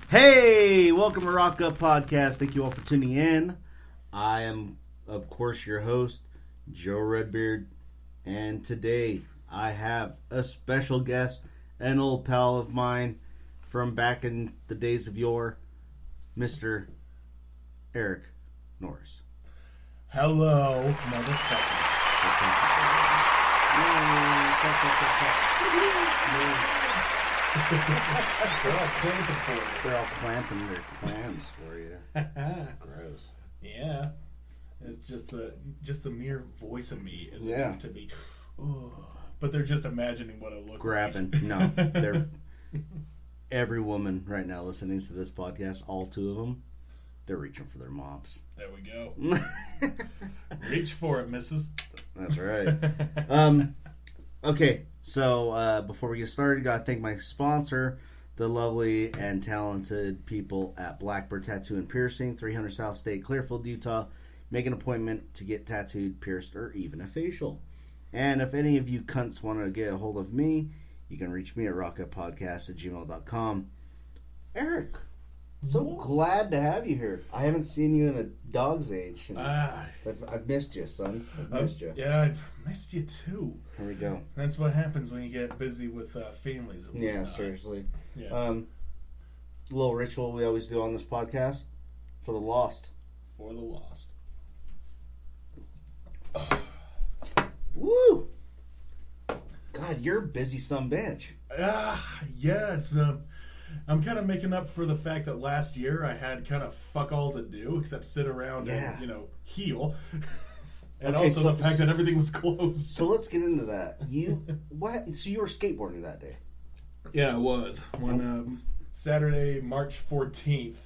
Hey, welcome to Rock Up Podcast. Thank you all for tuning in. I am, of course, your host, Joe Redbeard, and today I have a special guest, an old pal of mine from back in the days of yore, Mr. Eric Norris. Hello, motherfucker. They're all clamping for you. They're all clamping their clams for you. Gross. Yeah. It's just the mere voice of me is Yeah. enough to be. Oh, but they're just imagining what it looks Grabbing. like. No, they're every woman right now listening to this podcast, all two of them, they're reaching for their mops. There we go. Reach for it, missus. That's right. Okay, so before we get started, gotta thank my sponsor, the lovely and talented people at Blackbird Tattoo and Piercing, 300 South State, Clearfield, Utah. Make an appointment to get tattooed, pierced, or even a facial. And if any of you cunts want to get a hold of me, you can reach me at rockuppodcast@gmail.com. Eric, so glad to have you here. I haven't seen you in a dog's age. I've missed you, son. I've missed you. Yeah, I've missed you too. Here we go. That's what happens when you get busy with families. And Yeah, whatnot. seriously. Yeah. Little ritual we always do on this podcast for the lost. For the lost. Woo! God, you're a busy sumbitch. Yeah, it's I'm kind of making up for the fact that last year I had kind of fuck all to do except sit around and heal, and Okay, also so- the fact that everything was closed. So let's get into that. What? So you were skateboarding that day? Yeah, it was when Saturday, March 14th,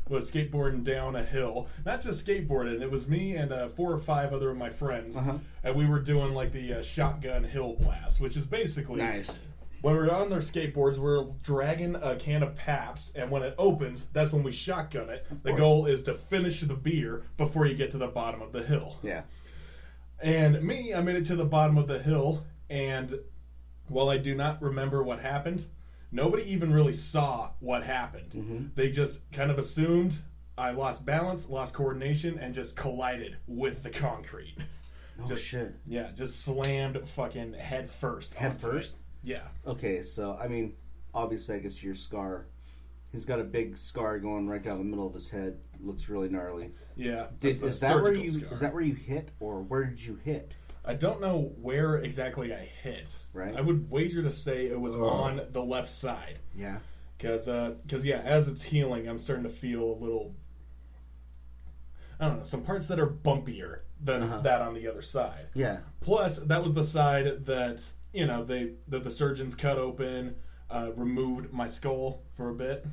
was skateboarding down a hill. Not just skateboarding, it was me and 4 or 5 other of my friends, and we were doing like the shotgun hill blast, which is basically Nice. when we're on their skateboards, we're dragging a can of Pabst, and when it opens, that's when we shotgun it. The goal is to finish the beer before you get to the bottom of the hill. Yeah. And I made it to the bottom of the hill, and while I do not remember what happened, nobody even really saw what happened. Mm-hmm. They just kind of assumed I lost balance, lost coordination, and just collided with the concrete. Oh, shit. Yeah, just slammed fucking head first. Head first? Yeah. Okay, so, I mean, obviously, I guess your scar. He's got a big scar going right down the middle of his head. Looks really gnarly. Yeah. Is that where you hit, or where did you hit? I don't know where exactly I hit. Right. I would wager to say it was on the left side. Yeah. Because as it's healing, I'm starting to feel a little, I don't know, some parts that are bumpier than that on the other side. Yeah. Plus, that was the side that, the surgeons cut open, removed my skull for a bit,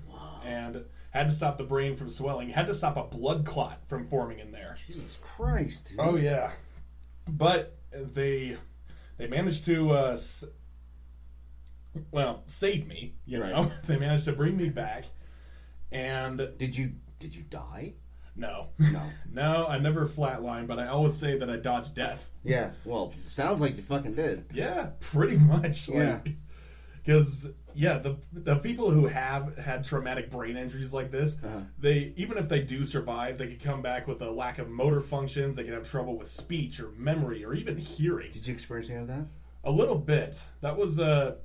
and had to stop the brain from swelling, had to stop a blood clot from forming in there. Jesus Christ, dude. Oh, yeah. But they managed to, save me, you know. Right. They managed to bring me back, and... Did you die? No. No. No, I never flatlined, but I always say that I dodged death. Yeah, well, sounds like you fucking did. Yeah, pretty much. Yeah. Because, the people who have had traumatic brain injuries like this, they, even if they do survive, they could come back with a lack of motor functions, they could have trouble with speech or memory or even hearing. Did you experience any of that? A little bit. That was, the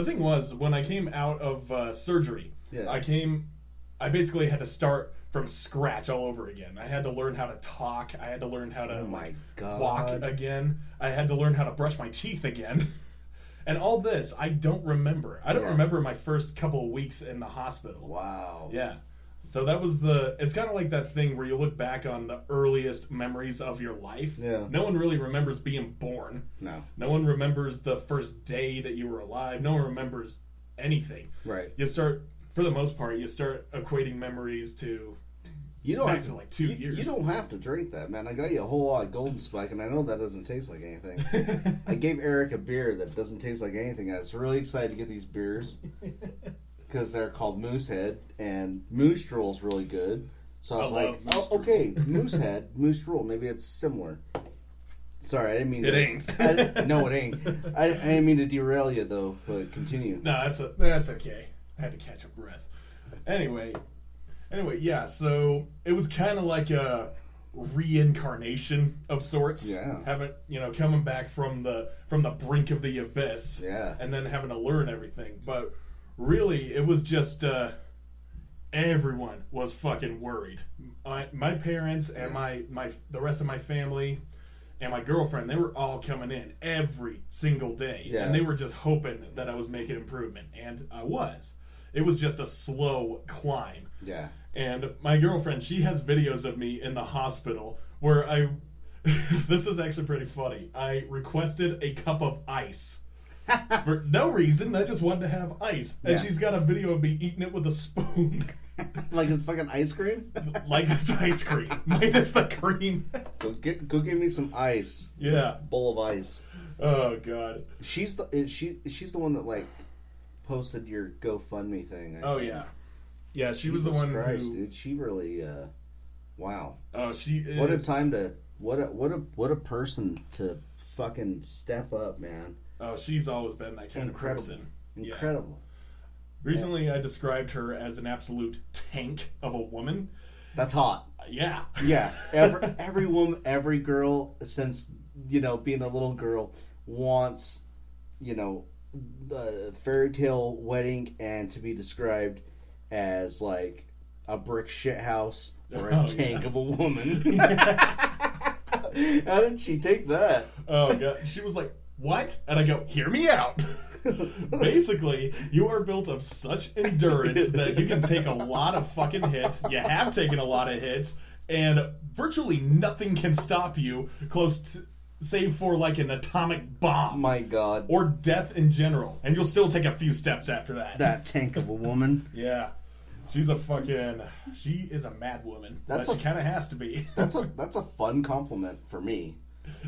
thing was, when I came out of surgery, I basically had to start from scratch all over again. I had to learn how to talk. I had to learn how to walk again. I had to learn how to brush my teeth again. And all this, I don't remember. I don't remember my first couple of weeks in the hospital. Wow. Yeah. So that was it's kind of like that thing where you look back on the earliest memories of your life. Yeah. No one really remembers being born. No. No one remembers the first day that you were alive. No one remembers anything. Right. You start for the most part, you start equating memories to back to like 2 years. You don't have to drink that, man. I got you a whole lot of Golden Spike, and I know that doesn't taste like anything. I gave Eric a beer that doesn't taste like anything. I was really excited to get these beers because they're called Moosehead, and Moose Drool's really good. So I was like, oh, okay, Moosehead, Moose Drool, maybe it's similar. Sorry, I didn't mean it ain't. No, it ain't. I didn't mean to derail you, though, but continue. No, that's okay. I had to catch a breath. Anyway, yeah, so it was kind of like a reincarnation of sorts. Yeah. Coming back from the brink of the abyss. Yeah. And then having to learn everything. But really, it was just everyone was fucking worried. My parents and the rest of my family and my girlfriend, they were all coming in every single day. Yeah. And they were just hoping that I was making improvement. And I was. It was just a slow climb. Yeah. And my girlfriend, she has videos of me in the hospital where this is actually pretty funny. I requested a cup of ice. For no reason. I just wanted to have ice. And she's got a video of me eating it with a spoon. Like it's fucking ice cream? Like it's ice cream. Minus the cream. Go give me some ice. Yeah. Bowl of ice. Oh god. She's the one that like posted your GoFundMe thing. I think. Yeah. Yeah, she was the one who... dude, she really wow. Oh, she is... What a time to what a person to fucking step up, man. Oh, she's always been that kind of person. Incredible. Yeah. Recently, I described her as an absolute tank of a woman. That's hot. Yeah. Yeah. Every woman, every girl, since being a little girl, wants the fairy tale wedding and to be described as like a brick shit house or a tank of a woman. How did she take that? Oh god, she was like, "What?" And I go, "Hear me out." Basically, you are built of such endurance that you can take a lot of fucking hits. You have taken a lot of hits, and virtually nothing can stop you save for like an atomic bomb. My god. Or death in general. And you'll still take a few steps after that. That tank of a woman. Yeah. She is a mad woman. But she kind of has to be. That's a fun compliment for me.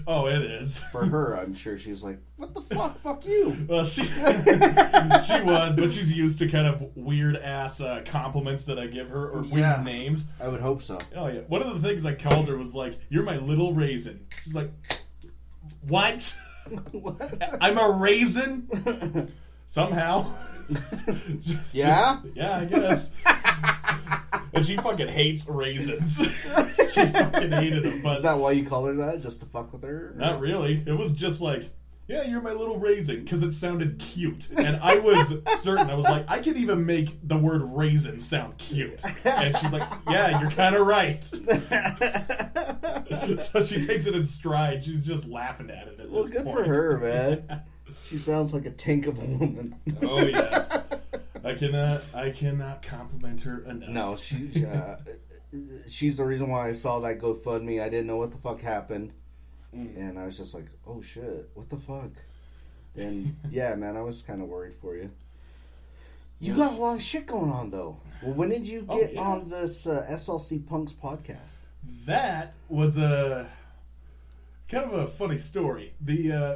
Oh, it is. For her, I'm sure she's like, what the fuck? Fuck you. Well, she was, but she's used to kind of weird-ass compliments that I give her, or weird names. I would hope so. Oh, yeah. One of the things I called her was like, "You're my little raisin." She's like, "What?" What? I'm a raisin? Somehow. Yeah? Yeah, I guess. And she fucking hates raisins. She fucking hated them. But is that why you call her that? Just to fuck with her? Or? Not really. It was just like, "Yeah, you're my little raisin," because it sounded cute. And I was certain. I was like, I could even make the word raisin sound cute. And she's like, "Yeah, you're kind of right." So she takes it in stride. She's just laughing at it. Well, good for her, man. She sounds like a tank of a woman. Oh, yes. I cannot compliment her enough. No, she's the reason why I saw that GoFundMe. I didn't know what the fuck happened. And I was just like, oh shit, what the fuck? And yeah, man, I was kind of worried for you. You got a lot of shit going on, though. Well, when did you get on this SLC Punks podcast? That was kind of a funny story.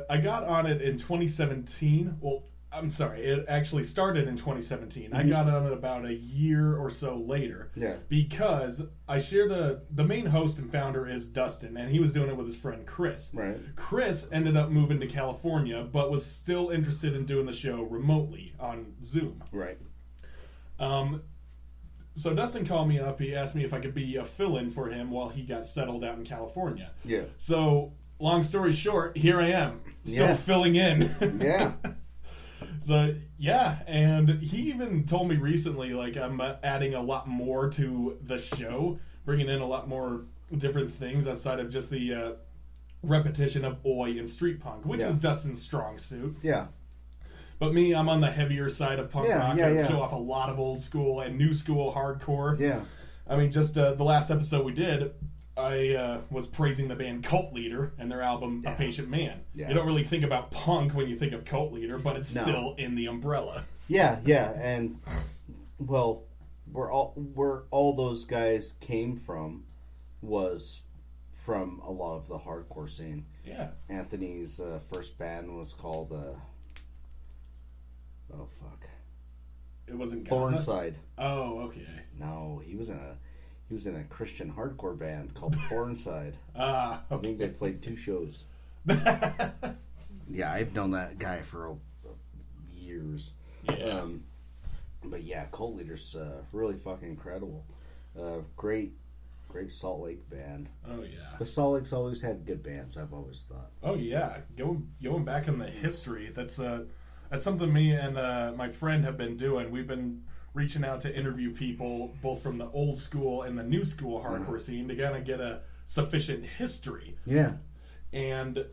I got on it in 2017. Well, I'm sorry, it actually started in 2017. I got on it about a year or so later. Yeah. Because I share the main host and founder is Dustin, and he was doing it with his friend Chris. Right. Chris ended up moving to California, but was still interested in doing the show remotely on Zoom. Right. So Dustin called me up. He asked me if I could be a fill-in for him while he got settled out in California. Yeah. So, long story short, here I am, still filling in. Yeah. So, yeah, and he even told me recently, like, I'm adding a lot more to the show, bringing in a lot more different things outside of just the repetition of Oi and street punk, which is Dustin's strong suit. Yeah. But me, I'm on the heavier side of punk rock. I show off a lot of old school and new school hardcore. Yeah. I mean, just the last episode we did, I was praising the band Cult Leader and their album A Patient Man. Yeah. You don't really think about punk when you think of Cult Leader, but it's still in the umbrella. Yeah, and Well, where all those guys came from was from a lot of the hardcore scene. Yeah. Anthony's first band was called oh fuck. It wasn't Gaza? Thornside. Oh, okay. No, he was in a Christian hardcore band called Thornside. Ah, okay. I think they played 2 shows. Yeah, I've known that guy for years. Yeah. But yeah, Cult Leader's really fucking incredible. Great Salt Lake band. Oh yeah. The Salt Lake's always had good bands, I've always thought. Oh yeah, going back in the history, that's something me and my friend have been doing. We've been reaching out to interview people both from the old school and the new school hardcore scene to kind of get a sufficient history. Yeah. And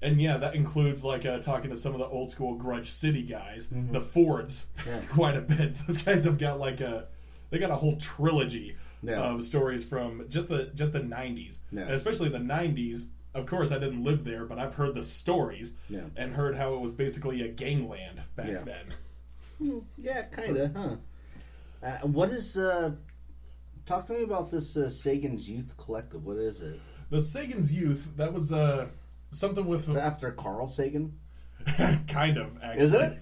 yeah, that includes like talking to some of the old school Grudge City guys, the Fords, quite a bit. Those guys have got they got a whole trilogy of stories from just the 90s, and especially the 90s. Of course, I didn't live there, but I've heard the stories and heard how it was basically a gangland back then. Yeah, kind of, huh? What is talk to me about this Sagans Youth Collective? What is it? The Sagans Youth, that was something with... Is it after Carl Sagan? Kind of, actually. Is it?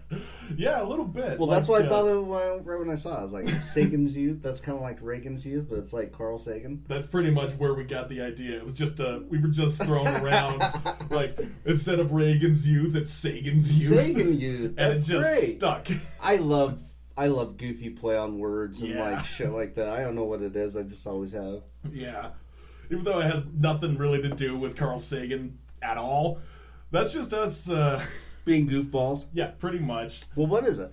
Yeah, a little bit. Well, that's what I thought of right when I saw it. I was like, Sagan's Youth, that's kind of like Reagan's Youth, but it's like Carl Sagan. That's pretty much where we got the idea. It was just, we were just throwing around, like, instead of Reagan's Youth, it's Sagan's Youth. Sagan Youth, that's and it just great. Stuck. I love goofy play on words and like shit like that. I don't know what it is, I just always have. Yeah. Even though it has nothing really to do with Carl Sagan at all. That's just us... being goofballs? Yeah, pretty much. Well, what is it?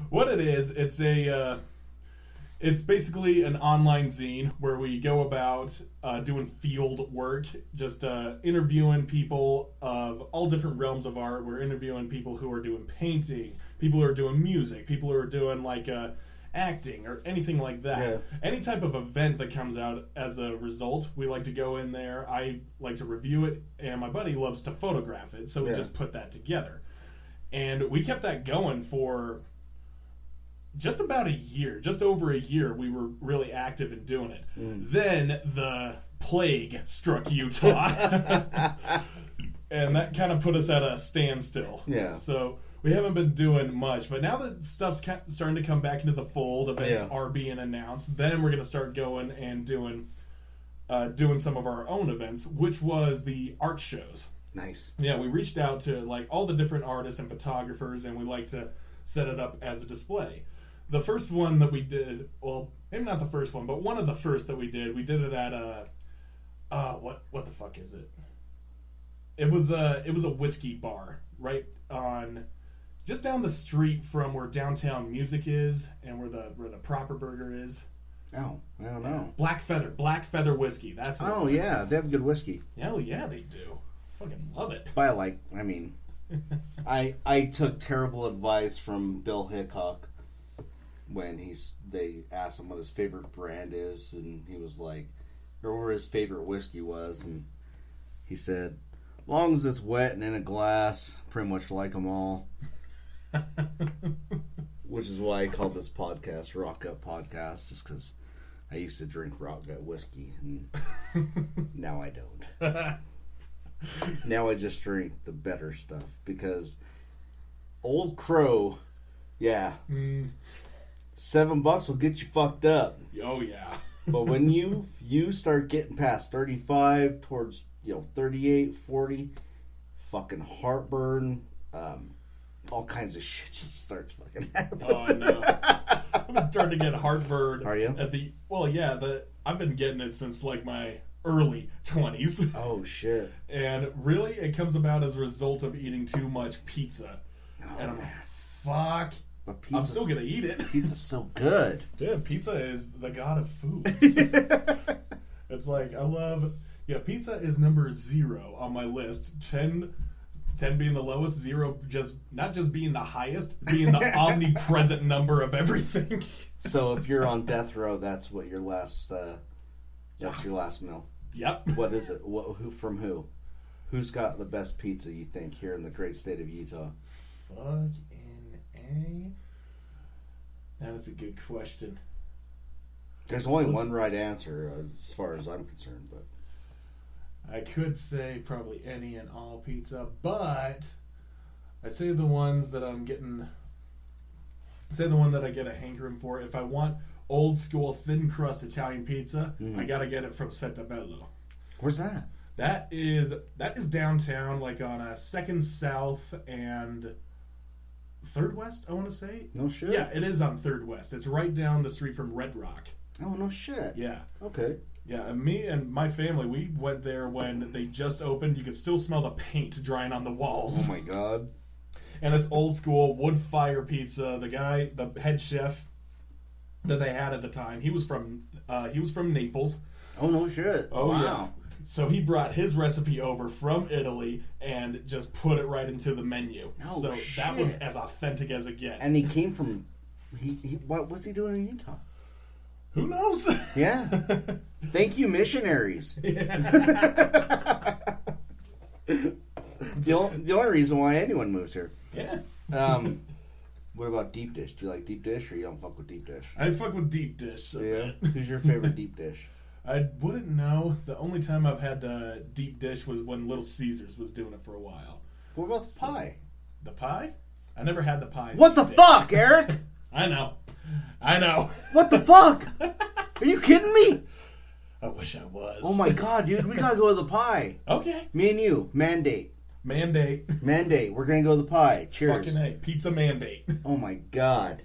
What it is, it's basically an online zine where we go about doing field work, just interviewing people of all different realms of art. We're interviewing people who are doing painting, people who are doing music, people who are doing like acting or anything like that. Yeah. Any type of event that comes out as a result, we like to go in there. I like to review it, and my buddy loves to photograph it, so we just put that together. And we kept that going for just about a year, just over a year. We were really active in doing it. Then the plague struck Utah, and that kind of put us at a standstill. Yeah. So we haven't been doing much, but now that stuff's starting to come back into the fold, events are being announced, then we're going to start going and doing some of our own events, which was the art shows. Nice. Yeah, we reached out to like all the different artists and photographers, and we like to set it up as a display. The first one that we did, well, maybe not the first one, but one of the first that we did it at what the fuck is it? It was a whiskey bar right on, just down the street from where Downtown Music is and where the Proper Burger is. Oh, I don't know. Black Feather Whiskey. That's what. Oh yeah, they have good whiskey. Hell yeah, they do. Fucking love it. But I took terrible advice from Bill Hickok when they asked him what his favorite brand is, and he was like, or where his favorite whiskey was, and he said, as long as it's wet and in a glass, pretty much like them all. Which is why I called this podcast Rock Gut Podcast, just because I used to drink Rock Gut whiskey, and now I don't. Now I just drink the better stuff, because Old Crow, $7 will get you fucked up. Oh yeah. But when you start getting past 35 towards 38, 40, fucking heartburn, all kinds of shit just starts fucking happening. Oh, I know. I'm starting to get heartburn. Are you? I've been getting it since like my early 20s. Oh shit. And really it comes about as a result of eating too much pizza. Oh, and I'm like, fuck. But I'm still gonna eat it. Pizza's so good. Dude, pizza is the god of foods. It's like, pizza is number 0 on my list. 10 being the lowest, 0 not just being the highest, being the omnipresent number of everything. So if you're on death row, that's what your last your last meal. Yep. What is it? Who from who? Who's got the best pizza, you think, here in the great state of Utah? Fucking A. That's a good question. There's only one right answer as far as I'm concerned, but I could say probably any and all pizza, but I say the ones that I'm getting. Say the one that I get a hankering for. If I want old school thin crust Italian pizza, I gotta get it from Setabello. Where's that? That is downtown, like on 2nd South and 3rd West, I want to say. No shit. Yeah, it is on 3rd West. It's right down the street from Red Rock. Oh, no shit. Yeah. Okay. Yeah, and me and my family, we went there when they just opened. You could still smell the paint drying on the walls. Oh my god. And it's old school wood fire pizza. The head chef that they had at the time, he was from Naples. Oh no shit. Oh wow. Yeah. So he brought his recipe over from Italy and just put it right into the menu. No so shit. That was as authentic as it gets. And he came from what was he doing in Utah? Who knows? Yeah. Thank you, missionaries. The only reason why anyone moves here. Yeah. What about deep dish? Do you like deep dish, or you don't fuck with deep dish? I fuck with deep dish. Yeah. Who's your favorite deep dish? I wouldn't know. The only time I've had deep dish was when Little Caesars was doing it for a while. What about the pie? The pie? I never had the pie. What the fuck, Eric? I know. What the fuck? Are you kidding me? I wish I was. Oh my god, dude, we gotta go to the pie. Okay. Me and you, mandate. Mandate. We're gonna go to the pie. Cheers. Fucking A. Pizza mandate. Oh my god.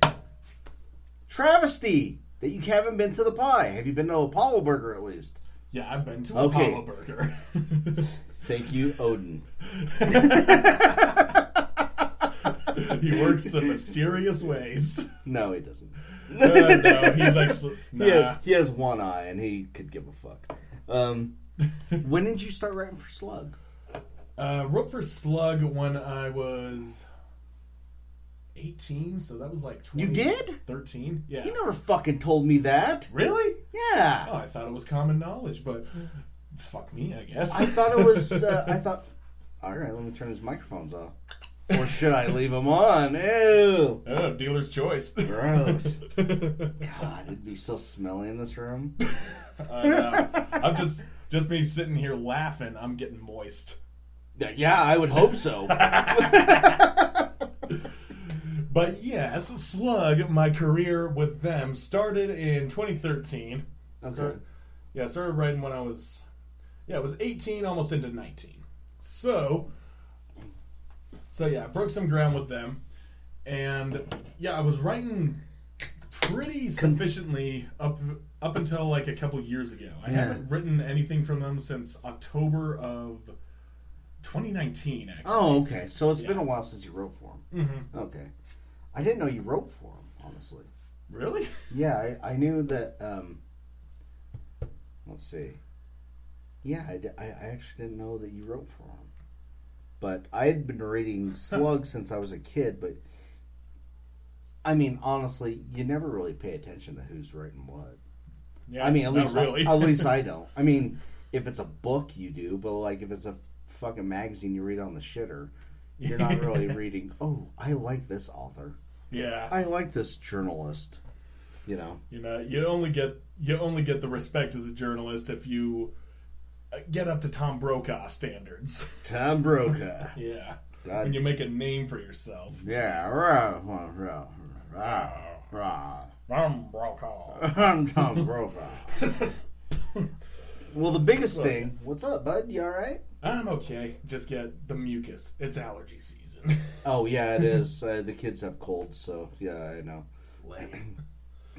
Travesty that you haven't been to the pie. Have you been to Apollo Burger at least? Yeah, I've been to Apollo Burger. Thank you, Odin. He works in mysterious ways. No, he doesn't. No, he's actually... Nah. He has one eye, and he could give a fuck. When did you start writing for Slug? Wrote for Slug when I was 18, so that was like 20... You did? 13, yeah. You never fucking told me that. Really? Yeah. Oh, I thought it was common knowledge, but fuck me, I guess. I thought it was... All right, let me turn his microphones off. Or should I leave them on? Ew. Oh, dealer's choice. Gross. God, it'd be so smelly in this room. I know. I'm just me sitting here laughing. I'm getting moist. Yeah, I would hope so. But yes, Slug, my career with them started in 2013. Okay. Started writing when I was 18, almost into 19. So yeah, I broke some ground with them, and yeah, I was writing pretty sufficiently up until like a couple years ago. I haven't written anything from them since October of 2019, actually. Oh, okay. So it's been a while since you wrote for them. Mm-hmm. Okay. I didn't know you wrote for them, honestly. Really? Yeah, I knew that. Let's see. Yeah, I actually didn't know that you wrote for them. But I had been reading Slug since I was a kid, but I mean, honestly, you never really pay attention to who's writing what. Yeah, I mean, at least really. at least I don't. I mean, if it's a book, you do, but like if it's a fucking magazine you read on the shitter, you're not really reading. Oh, I like this author. Yeah. I like this journalist. You know. You only get the respect as a journalist if you get up to Tom Brokaw standards. Tom Brokaw. Yeah. God. When you make a name for yourself. Yeah. Tom Brokaw. I'm Tom Brokaw. Well, the biggest thing. What's up, bud? You all right? I'm okay. Just get the mucus. It's allergy season. Oh yeah, it is. The kids have colds, so yeah, I know.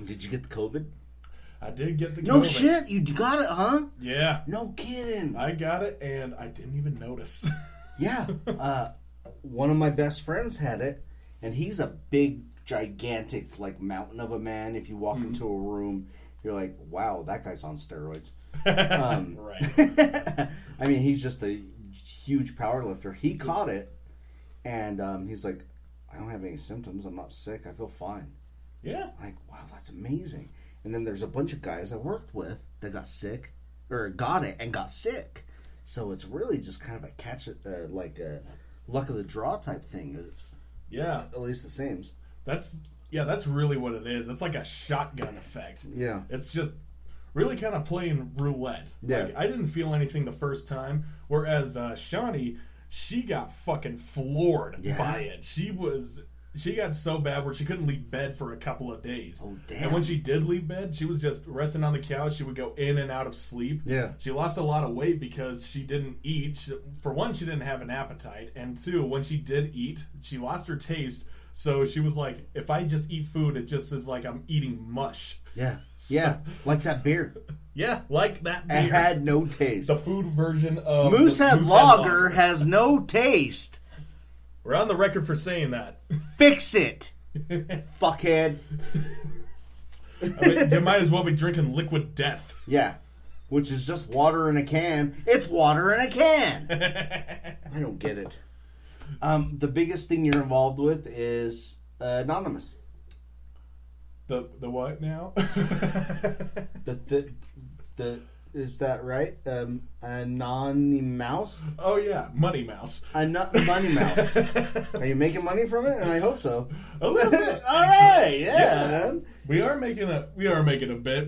Did you get the COVID? I did get the COVID. No shit, you got it, huh? Yeah. No kidding. I got it, and I didn't even notice. Yeah. One of my best friends had it, and he's a big, gigantic, like, mountain of a man. If you walk into a room, you're like, wow, that guy's on steroids. Right. I mean, he's just a huge power lifter. He caught it, and he's like, I don't have any symptoms. I'm not sick. I feel fine. Yeah. I'm like, wow, that's amazing. And then there's a bunch of guys I worked with that got sick, or got it and got sick. So it's really just kind of like a luck of the draw type thing. Yeah. At least it seems. That's Yeah, that's really what it is. It's like a shotgun effect. Yeah. It's just really kind of playing roulette. Yeah. Like, I didn't feel anything the first time, whereas Shawnee, she got fucking floored by it. She got so bad where she couldn't leave bed for a couple of days. Oh, damn. And when she did leave bed, she was just resting on the couch. She would go in and out of sleep. Yeah. She lost a lot of weight because she didn't eat. For one, she didn't have an appetite. And two, when she did eat, she lost her taste. So she was like, if I just eat food, it just is like I'm eating mush. Yeah. Yeah. Like that beer. Yeah, like that beer. It had no taste. The food version of Moosehead Lager has no taste. We're on the record for saying that. Fix it, fuckhead. I mean, you might as well be drinking liquid death. Yeah, which is just water in a can. It's water in a can. I don't get it. The biggest thing you're involved with is Anonymous. The what now? the is that right? Anonymous? Oh yeah, Money Mouse. Money Mouse. Are you making money from it? And I hope so. A little bit. All right, yeah, man. We are making a bit.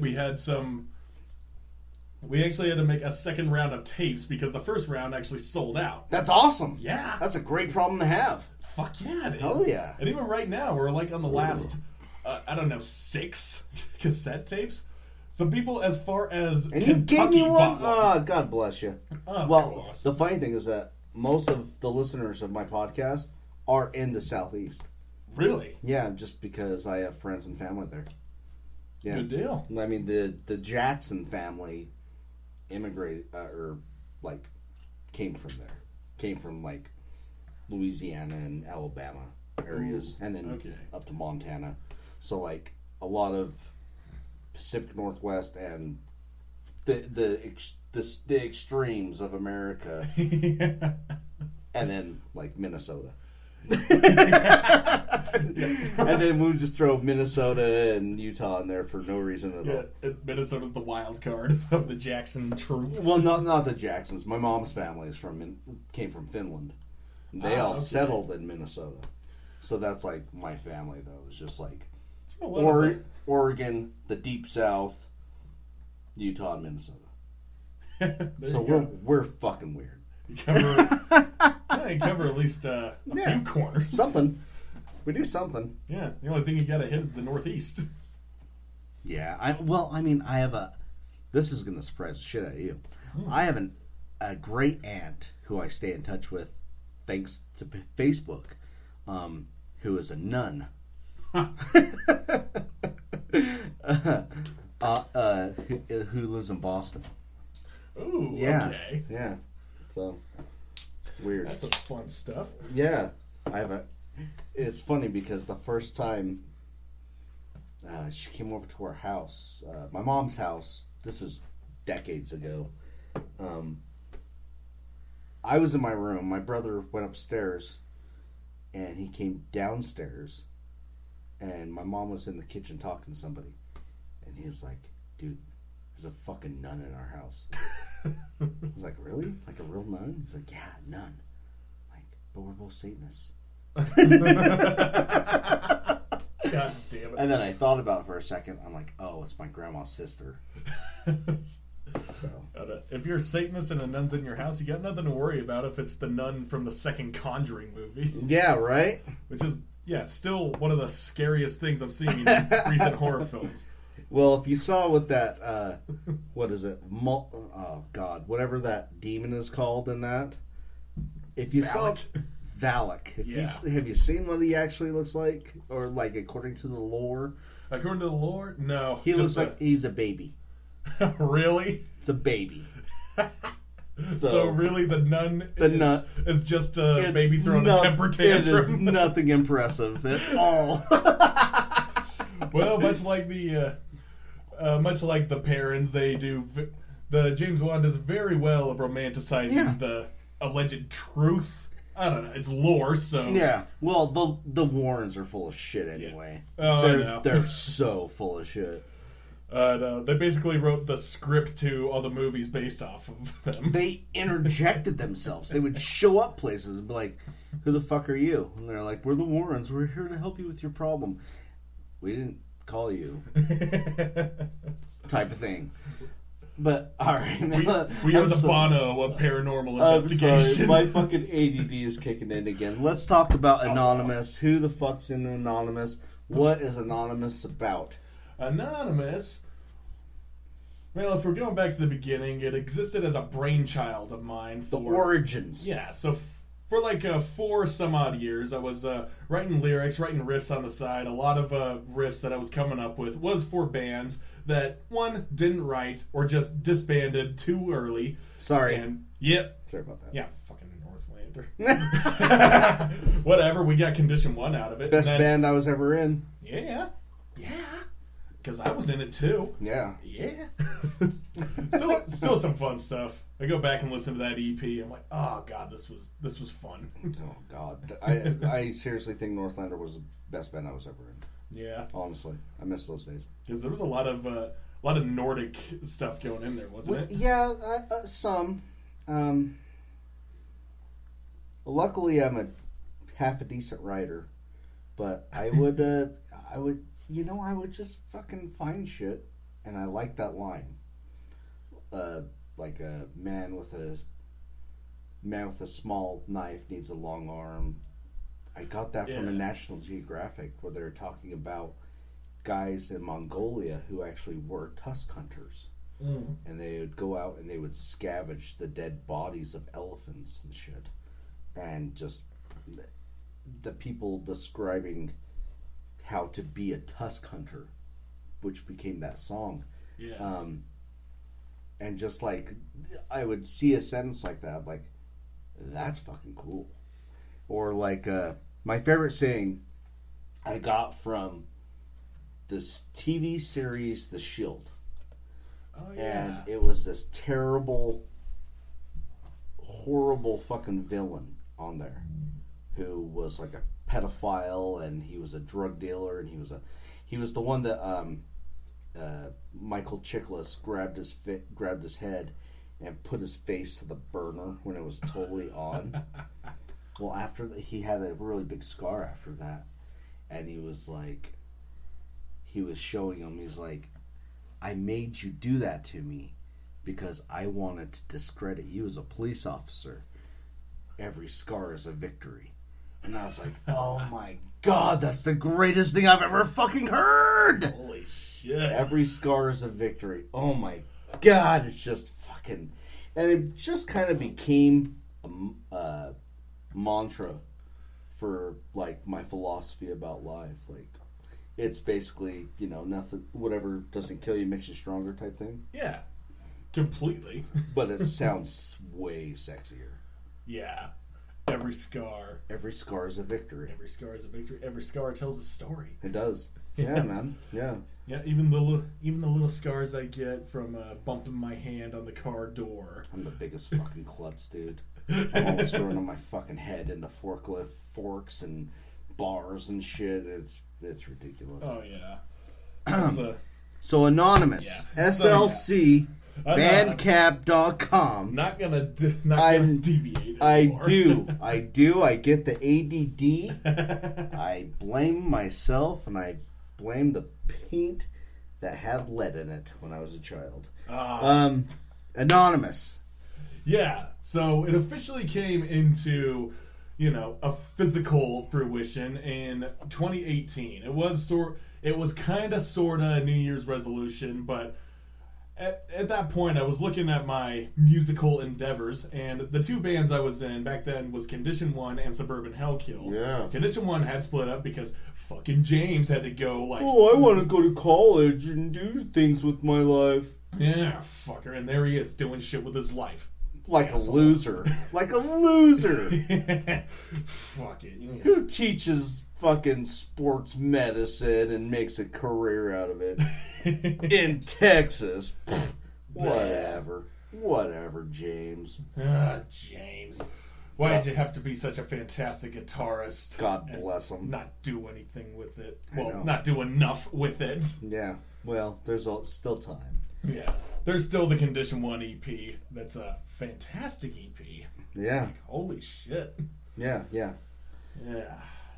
We actually had to make a second round of tapes because the first round actually sold out. That's awesome. Yeah. That's a great problem to have. Fuck yeah, it is. Hell yeah. And even right now, we're like on the last, 6 cassette tapes. Some people as far as and you gave me one. God bless you. Well, the funny thing is that most of the listeners of my podcast are in the Southeast. Really? Yeah, just because I have friends and family there. Yeah. Good deal. I mean, the Jackson family immigrated came from there. Came from like Louisiana and Alabama areas, and then up to Montana. So like a lot of Pacific Northwest and the extremes of America, and then like Minnesota. And then we'll just throw Minnesota and Utah in there for no reason at all. Minnesota's the wild card of the Jackson troop. Well, not the Jacksons. My mom's family came from Finland. They all settled in Minnesota. So that's like my family, though. It's just like Oregon, the Deep South, Utah, and Minnesota. So we're fucking weird. You cover at least a few corners. Something. We do something. Yeah. The only thing you gotta hit is the Northeast. Yeah. I have a... This is going to surprise the shit out of you. I have a great aunt who I stay in touch with thanks to Facebook, who is a nun. Who lives in Boston. Ooh, yeah. Okay. Yeah. So, weird. That's some fun stuff. Yeah. It's funny because the first time she came over to our house, my mom's house, this was decades ago. I was in my room. My brother went upstairs, and he came downstairs, and my mom was in the kitchen talking to somebody, and he was like, "Dude, there's a fucking nun in our house." I was like, "Really? Like a real nun?" He's like, "Yeah, nun." Like, but we're both Satanists. God damn it. And then I thought about it for a second. I'm like, oh, it's my grandma's sister. So if you're a Satanist and a nun's in your house, you got nothing to worry about if it's the nun from the second Conjuring movie. Yeah, right? Which is, still one of the scariest things I've seen in recent horror films. Well, if you saw what that, what is it? Oh, God. Whatever that demon is called in that. If you saw... Valak. Have you seen what he actually looks like? Or, like, according to the lore? According to the lore? No. He looks like he's a baby. Really? It's a baby. So really the nun is just a baby throwing a temper tantrum? It is nothing impressive at all. Well, much like the parents, they do... The James Wan does very well of romanticizing the alleged truth. I don't know. It's lore, so... Yeah. Well, the Warrens are full of shit anyway. Yeah. Oh, I know. They're so full of shit. They basically wrote the script to all the movies based off of them. They interjected themselves. They would show up places and be like, "Who the fuck are you?" And they're like, "We're the Warrens. We're here to help you with your problem." We didn't call you. Type of thing. But, alright, man. We are the Bono of paranormal investigation. Sorry, my fucking ADD is kicking in again. Let's talk about Anonymous. Who the fuck's in Anonymous? What is Anonymous about? Anonymous? Well, if we're going back to the beginning, it existed as a brainchild of mine. The origins. Yeah, so for like 4 some odd years, I was writing lyrics, writing riffs on the side. A lot of riffs that I was coming up with was for bands that, one, didn't write or just disbanded too early. Sorry. And, yep. Sorry about that. Yeah, fucking Northlander. Whatever, we got Condition 1 out of it. Best band I was ever in. Yeah. Because I was in it too. Yeah. Still some fun stuff. I go back and listen to that EP. I'm like, oh god, this was fun. Oh god, I seriously think Northlander was the best band I was ever in. Yeah. Honestly, I miss those days. Because there was a lot of Nordic stuff going in there, wasn't it? Yeah, some. Luckily, I'm half a decent writer, but I would just fucking find shit, and I like that line. Like a man with a small knife needs a long arm. I got that from a National Geographic where they're talking about guys in Mongolia who actually were tusk hunters. And they would go out and they would scavenge the dead bodies of elephants and shit. And just the people describing how to be a tusk hunter, which became that song. Yeah. And just like, I would see a sentence like that, like, that's fucking cool. Or like, my favorite saying I got from this TV series, The Shield. Oh, yeah. And it was this terrible, horrible fucking villain on there who was like a pedophile, and he was a drug dealer, and he was the one that Michael Chiklis grabbed his head and put his face to the burner when it was totally on. Well, after he had a really big scar after that, and he was showing him, he's like, I made you do that to me because I wanted to discredit you as a police officer. Every scar is a victory. And I was like, oh my god, that's the greatest thing I've ever fucking heard! Holy shit. Every scar is a victory. Oh my god, it's just fucking... And it just kind of became a mantra for, like, my philosophy about life. Like, it's basically, nothing, whatever doesn't kill you makes you stronger type thing. Yeah, completely. But it sounds way sexier. Yeah. Every scar is a victory. Every scar is a victory. Every scar tells a story. It does. Yeah, man. Yeah. Yeah, even the little scars I get from bumping my hand on the car door. I'm the biggest fucking klutz, dude. I'm always throwing on my fucking head into forklift forks and bars and shit. It's ridiculous. Oh yeah. So Anonymous, yeah. SLC. Bandcamp.com. Not gonna deviate anymore. I do. I get the ADD. I blame myself, and I blame the paint that had lead in it when I was a child. Anonymous. Yeah. So it officially came into, a physical fruition in 2018. It was kind of sorta a New Year's resolution, but at that point, I was looking at my musical endeavors, and the 2 bands I was in back then was Condition 1 and Suburban Hellkill. Yeah. Condition 1 had split up because fucking James had to go, like... Oh, I want to go to college and do things with my life. Yeah, fucker, and there he is, doing shit with his life. Like a loser. Like a loser! Fuck it. Yeah. Who teaches fucking sports medicine and makes a career out of it? In Texas. Whatever, James. James. Why did you have to be such a fantastic guitarist? God bless him. Not do anything with it. Well, not do enough with it. Yeah. Well, there's still time. Yeah. There's still the Condition 1 EP. That's a fantastic EP. Yeah. Like, holy shit. Yeah. Yeah.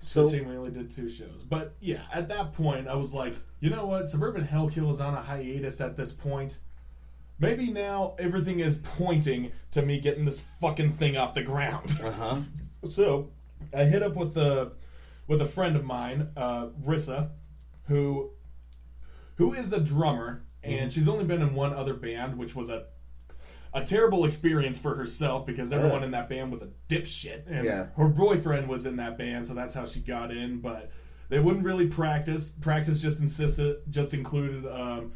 So we only did 2 shows. But yeah, at that point, I was like, you know what? Suburban Hellkill is on a hiatus at this point. Maybe now everything is pointing to me getting this fucking thing off the ground. Uh-huh. So I hit up with a friend of mine, Rissa, who is a drummer, and she's only been in one other band, which was a terrible experience for herself because everyone in that band was a dipshit, and her boyfriend was in that band, so that's how she got in. But they wouldn't really practice. Practice just included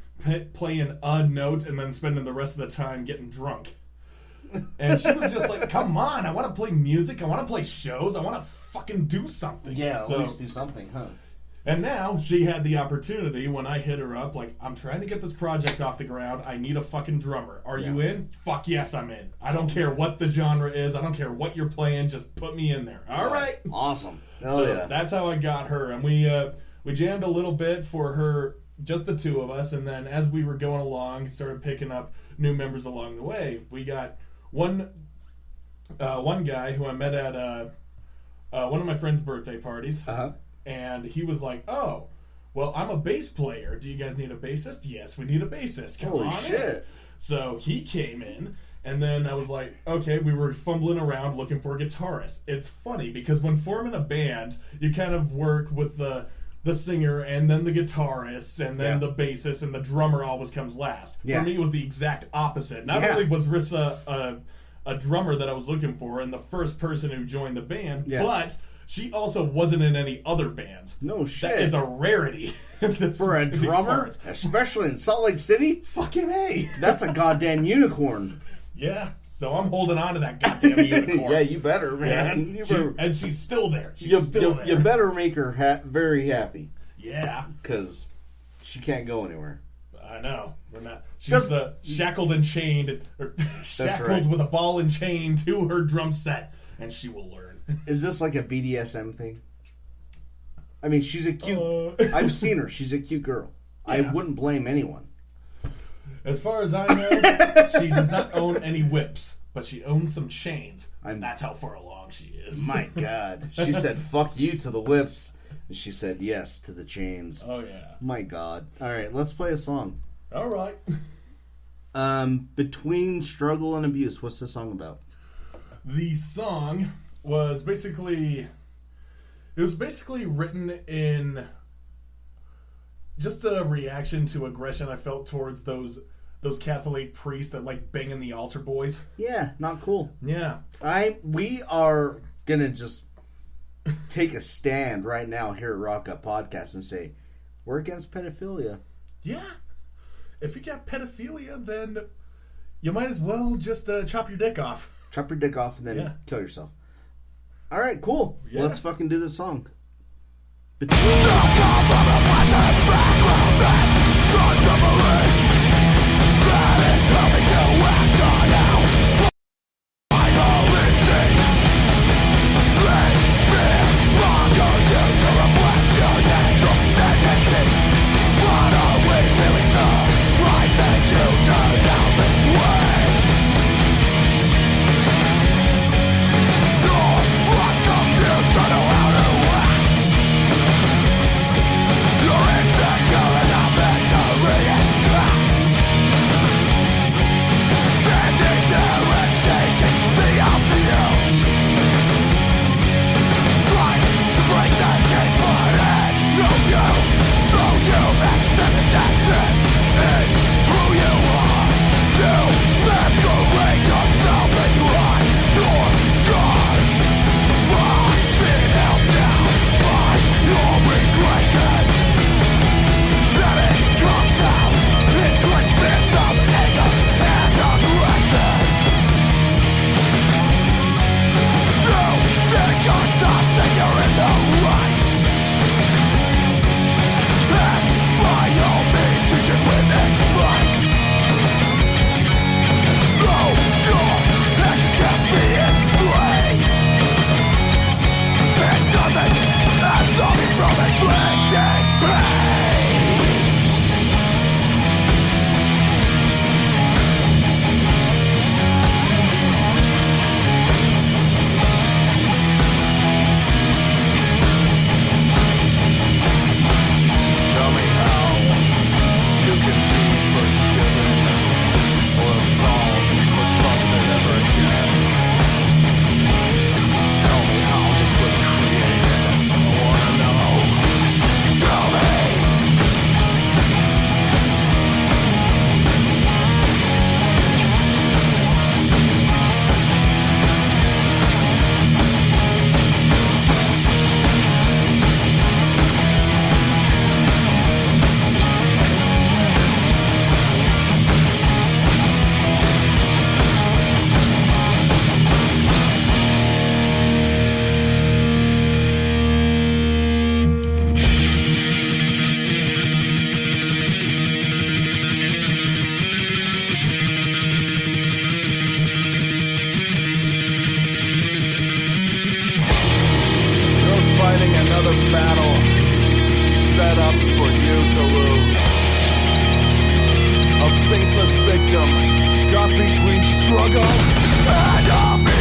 playing a note and then spending the rest of the time getting drunk. And she was just like, "Come on, I want to play music. I want to play shows. I want to fucking do something." Yeah, at least do something, huh? And now she had the opportunity when I hit her up, like, I'm trying to get this project off the ground. I need a fucking drummer. Are you in? Fuck yes, I'm in. I don't care what the genre is. I don't care what you're playing. Just put me in there. All right. Awesome. So that's how I got her. And we jammed a little bit for her, just the 2 of us. And then as we were going along, started picking up new members along the way. We got one guy who I met at one of my friend's birthday parties. Uh-huh. And he was like, "Oh, well, I'm a bass player. Do you guys need a bassist?" "Yes, we need a bassist. Come Holy on shit. in." So he came in, and then I was like, okay, we were fumbling around looking for a guitarist. It's funny, because when forming a band, you kind of work with the singer, and then the guitarist, and then the bassist, and the drummer always comes last. For me, it was the exact opposite. Not only was Rissa a drummer that I was looking for, and the first person who joined the band, but she also wasn't in any other bands. No shit. That is a rarity. For a drummer, especially in Salt Lake City? Fucking A. That's a goddamn unicorn. Yeah, so I'm holding on to that goddamn unicorn. Yeah, you better, man. Yeah, and she's still there. She's still there. You better make her very happy. Yeah. Because she can't go anywhere. I know. We're not. She's shackled and chained, or shackled with a ball and chain to her drum set, and she will learn. Is this like a BDSM thing? I mean, she's a cute... I've seen her. She's a cute girl. Yeah. I wouldn't blame anyone. As far as I know, she does not own any whips, but she owns some chains. That's how far along she is. My God. She said, fuck you to the whips. And she said yes to the chains. Oh, yeah. My God. All right, let's play a song. All right. Between Struggle and Abuse, what's the song about? The song was basically... It was basically written in just a reaction to aggression I felt towards those Catholic priests that like banging the altar boys. Yeah, not cool. Yeah. We are gonna just take a stand right now here at Rock Up Podcast and say we're against pedophilia. Yeah. If you got pedophilia, then you might as well just chop your dick off. Chop your dick off and then kill yourself. All right, cool. Yeah. Let's fucking do this song. Standing up for you to lose. A faceless victim got between struggle and abuse.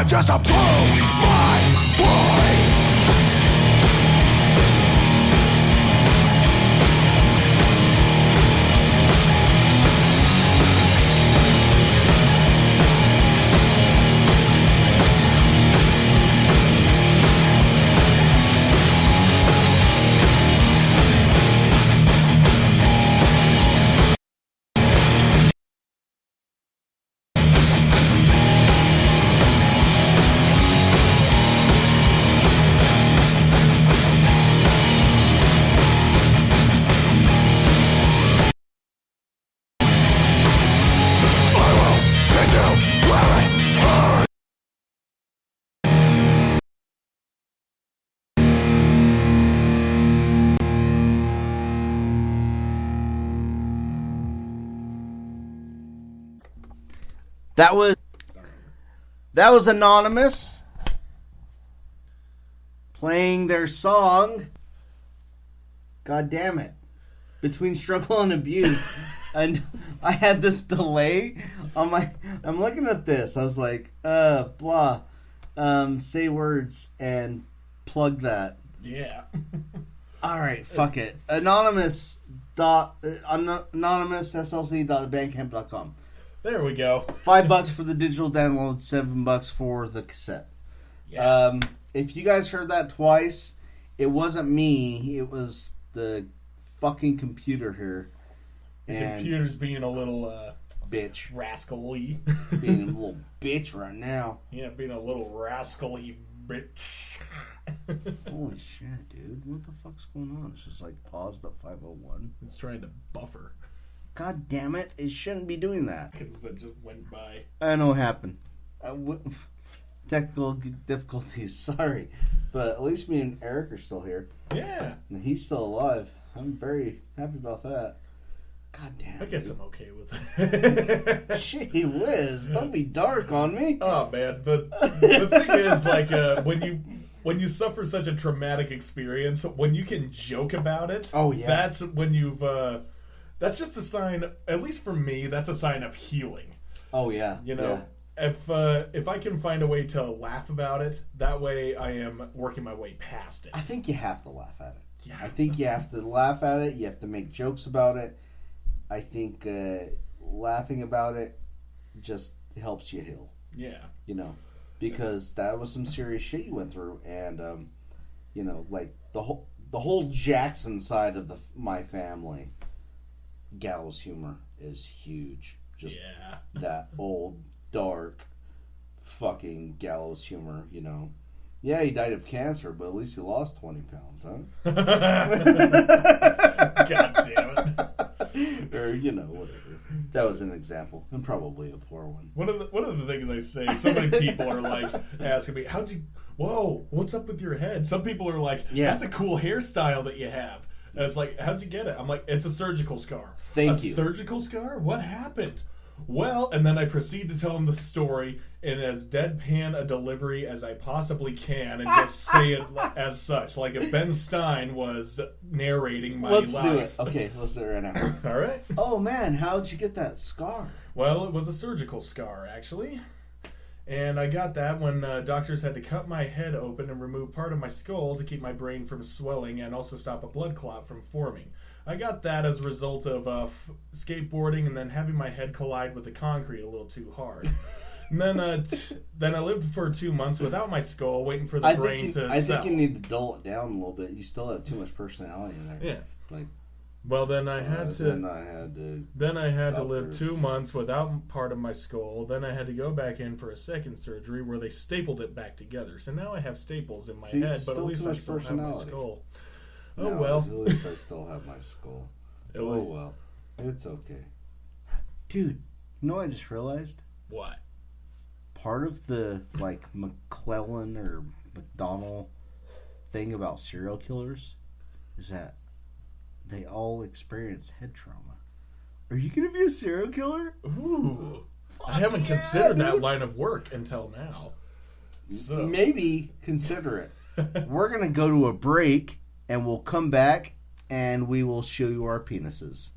Just to prove my point. That was Anonymous playing their song. God damn it. Between Struggle and Abuse. And I had this delay on my... I'm looking at this. I was like, blah. Say words and plug that. Yeah. Alright, fuck it. Anonymous SLC.bandcamp.com. There we go. $5 for the digital download, $7 for the cassette. Yeah. If you guys heard that twice, it wasn't me. It was the fucking computer here. The computer's being a little bitch, rascally. Being a little bitch right now. Yeah, being a little rascally bitch. Holy shit, dude! What the fuck's going on? It's just like paused at 5:01. It's trying to buffer. God damn it! It shouldn't be doing that. Because that just went by. I know what happened. Technical difficulties. Sorry, but at least me and Eric are still here. Yeah. And he's still alive. I'm very happy about that. God damn. I guess I'm okay with it. Gee whiz! Don't be dark on me. Oh man, the thing is, like, when you suffer such a traumatic experience, when you can joke about it, oh yeah, that's when you've. That's just a sign. At least for me, that's a sign of healing. Oh yeah, you know. Yeah. if I can find a way to laugh about it, that way I am working my way past it. I think you have to laugh at it. Yeah. I think you have to laugh at it. You have to make jokes about it. I think laughing about it just helps you heal. Yeah. You know, because that was some serious shit you went through, and you know, like the whole Jackson side of my family, gallows humor is huge. Just that old dark fucking gallows humor, you know. Yeah, he died of cancer, but at least he lost 20 pounds, huh? God damn it. Or, you know, whatever. That was an example, and probably a poor one. One of the things I say, so many people are like asking me, whoa, what's up with your head? Some people are like, that's a cool hairstyle that you have. And it's like, how'd you get it? I'm like, it's a surgical scar. Thank you. A surgical scar? What happened? Well, and then I proceed to tell him the story in as deadpan a delivery as I possibly can, and just say it as such, like if Ben Stein was narrating my life. Let's do it. Okay, let's do it right now. All right. Oh man, how'd you get that scar? Well, it was a surgical scar, actually. And I got that when doctors had to cut my head open and remove part of my skull to keep my brain from swelling and also stop a blood clot from forming. I got that as a result of skateboarding and then having my head collide with the concrete a little too hard. And then I lived for 2 months without my skull, waiting for the brain to settle. I think you need to dull it down a little bit. You still have too much personality in there. Yeah. Like. Well, then I had to. Then I had to live 2 months without part of my skull. Then I had to go back in for a second surgery where they stapled it back together. So now I have staples in my head, but at least I still have my skull. Oh no, well. At least I still have my skull. Oh well. It's okay. Dude, you know what I just realized? What? Part of the like McClellan or McDonald thing about serial killers is that they all experience head trauma. Are you gonna be a serial killer? Ooh. I haven't considered that line of work until now. So. Maybe consider it. We're gonna go to a break and we'll come back and we will show you our penises.